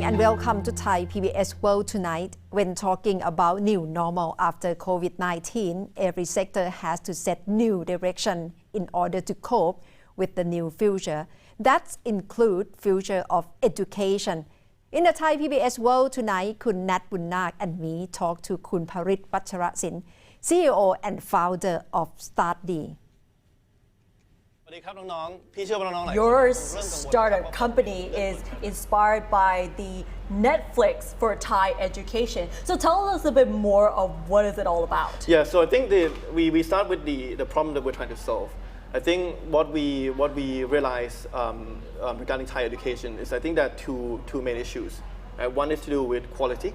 and welcome to Thai PBS World Tonight. When talking about new normal after COVID-19, every sector has to set new direction in order to cope with the new future. That includes future of education. In the Thai PBS World Tonight, Kun Nat Bunnak and me talk to Kun Parit Vacharasin, CEO and founder of StartD. Your startup company is inspired by the Netflix for Thai education. So tell us a bit more of what is it all about. Yeah, so I think we start with the problem that we're trying to solve. I think what we realize regarding Thai education is I think there are two main issues. One is to do with quality.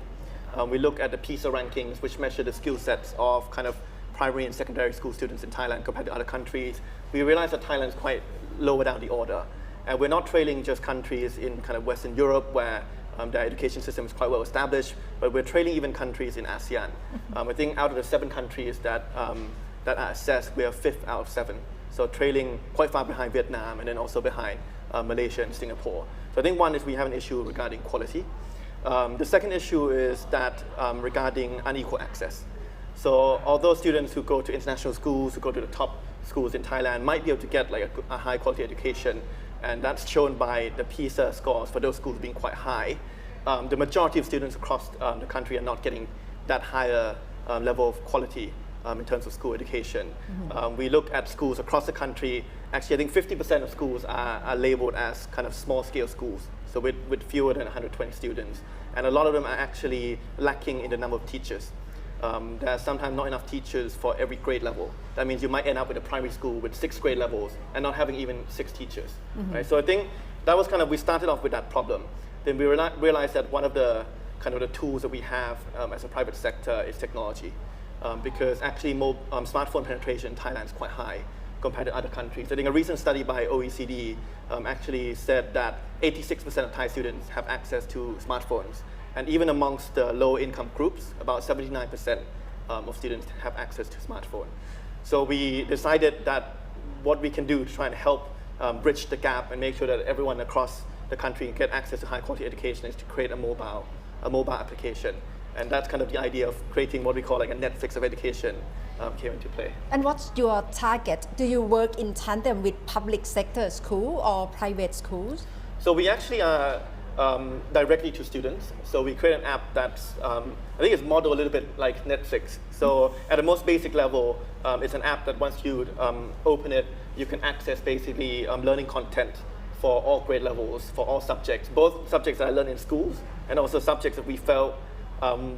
We look at the PISA rankings, which measure the skill sets of kind of primary and secondary school students in Thailand compared to other countries. We realize that Thailand is quite lower down the order. And we're not trailing just countries in kind of Western Europe where their education system is quite well established, but we're trailing even countries in ASEAN. I think out of the 7 countries that are assessed, we are 5th out of 7. So trailing quite far behind Vietnam and then also behind Malaysia and Singapore. So I think one is we have an issue regarding quality. The second issue is that regarding unequal access. So although students who go to international schools, who go to the top schools in Thailand might be able to get like a high quality education, and that's shown by the PISA scores for those schools being quite high, the majority of students across the country are not getting that higher level of quality in terms of school education. We look at schools across the country. Actually, I think 50% of schools are labeled as kind of small scale schools, so with fewer than 120 students. And a lot of them are actually lacking in the number of teachers. There are sometimes not enough teachers for every grade level. That means you might end up with a primary school with 6 grade levels and not having even 6 teachers. Right? So I think that was kind of, we started off with that problem. Then we realized that one of the kind of the tools that we have as a private sector is technology. Because actually smartphone penetration in Thailand is quite high compared to other countries. I think a recent study by OECD actually said that 86% of Thai students have access to smartphones. And even amongst the low-income groups, about 79% of students have access to smartphone. So we decided that what we can do to try and help bridge the gap and make sure that everyone across the country get access to high-quality education is to create a mobile application. And that's kind of the idea of creating what we call like a Netflix of education came into play. And what's your target? Do you work in tandem with public sector school or private schools? So we actually are directly to students. So we create an app that's, I think it's modeled a little bit like Netflix. So at the most basic level, it's an app that once you open it, you can access basically learning content for all grade levels, for all subjects, both subjects that I learned in schools and also subjects that we felt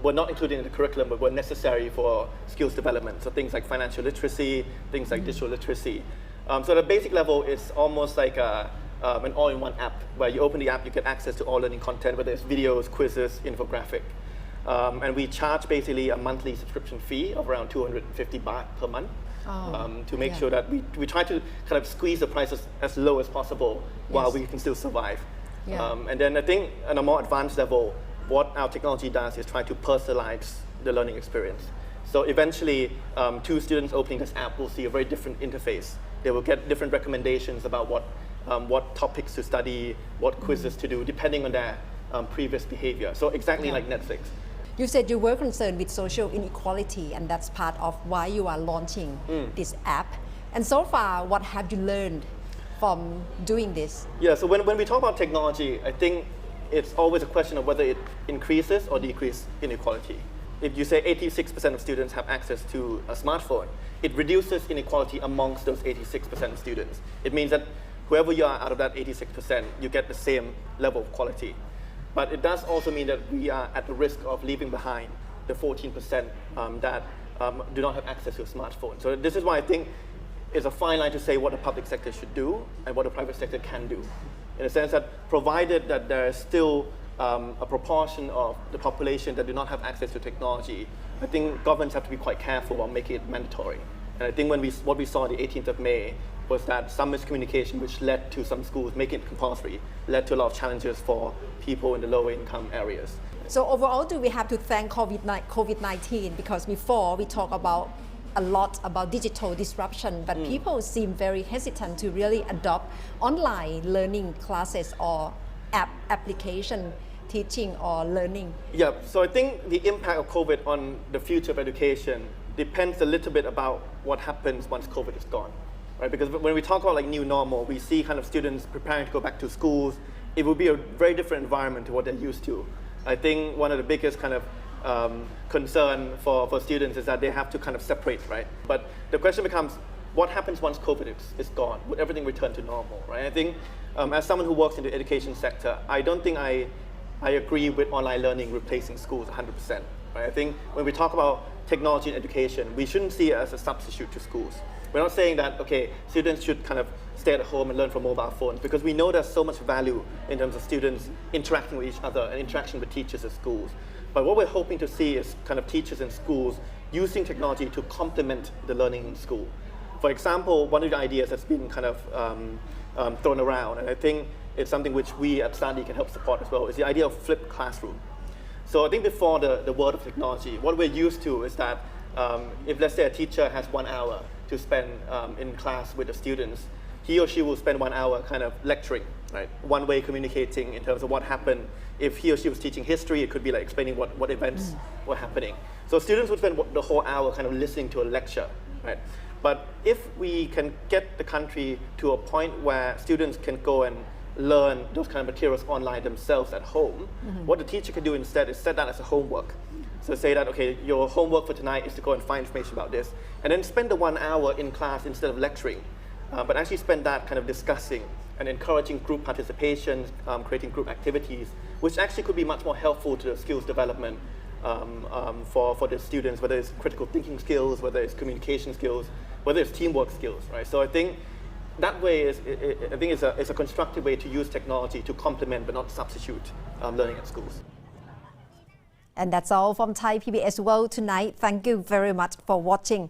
were not included in the curriculum but were necessary for skills development. So things like financial literacy, things like digital literacy. So at a basic level, it's almost like an all-in-one app where you open the app, you get access to all learning content, whether it's videos, quizzes, infographic. And we charge basically a monthly subscription fee of around 250 baht per month to make sure that we try to kind of squeeze the prices as low as possible while we can still survive. And then I think on a more advanced level, what our technology does is try to personalize the learning experience. So eventually, 2 students opening this app will see a very different interface. They will get different recommendations about what topics to study, what quizzes to do, depending on their previous behavior. So exactly like Netflix. You said you were concerned with social inequality, and that's part of why you are launching this app. And so far, what have you learned from doing this? Yeah, so when we talk about technology, I think it's always a question of whether it increases or decreases inequality. If you say 86% of students have access to a smartphone, it reduces inequality amongst those 86% of students. It means that whoever you are out of that 86%, you get the same level of quality. But it does also mean that we are at the risk of leaving behind the 14% that do not have access to a smartphone. So this is why I think it's a fine line to say what the public sector should do and what the private sector can do. In the sense that provided that there is still a proportion of the population that do not have access to technology, I think governments have to be quite careful about making it mandatory. And I think what we saw on the 18th of May was that some miscommunication, which led to some schools making it compulsory, led to a lot of challenges for people in the lower income areas. So overall, do we have to thank COVID-19? Because before we talk about a lot about digital disruption, but people seem very hesitant to really adopt online learning classes or application. teaching or learning? Yeah, so I think the impact of COVID on the future of education depends a little bit about what happens once COVID is gone, right? Because when we talk about like new normal, we see kind of students preparing to go back to schools. It will be a very different environment to what they're used to. I think one of the biggest kind of concern for students is that they have to kind of separate, right? But the question becomes, what happens once COVID is gone? Would everything return to normal, right? I think as someone who works in the education sector, I don't think I agree with online learning replacing schools 100%, right? I think when we talk about technology in education, we shouldn't see it as a substitute to schools. We're not saying that, okay, students should kind of stay at home and learn from mobile phones, because we know there's so much value in terms of students interacting with each other and interaction with teachers at schools. But what we're hoping to see is kind of teachers in schools using technology to complement the learning in school. For example, one of the ideas that's been kind of thrown around, and I think it's something which we at Study can help support as well, is the idea of flipped classroom. So I think before the world of technology, what we're used to is that if, let's say, a teacher has 1 hour to spend in class with the students, he or she will spend 1 hour kind of lecturing, right? One way communicating in terms of what happened. If he or she was teaching history, it could be like explaining what events were happening. So students would spend the whole hour kind of listening to a lecture, right? But if we can get the country to a point where students can go and learn those kind of materials online themselves at home, what the teacher can do instead is set that as a homework. So say that, okay, your homework for tonight is to go and find information about this, and then spend the 1 hour in class instead of lecturing, but actually spend that kind of discussing and encouraging group participation, creating group activities, which actually could be much more helpful to the skills development for the students, whether it's critical thinking skills, whether it's communication skills, whether it's teamwork skills, right? So I think that way is a constructive way to use technology to complement but not substitute learning at schools. And that's all from Thai PBS World Tonight. Thank you very much for watching.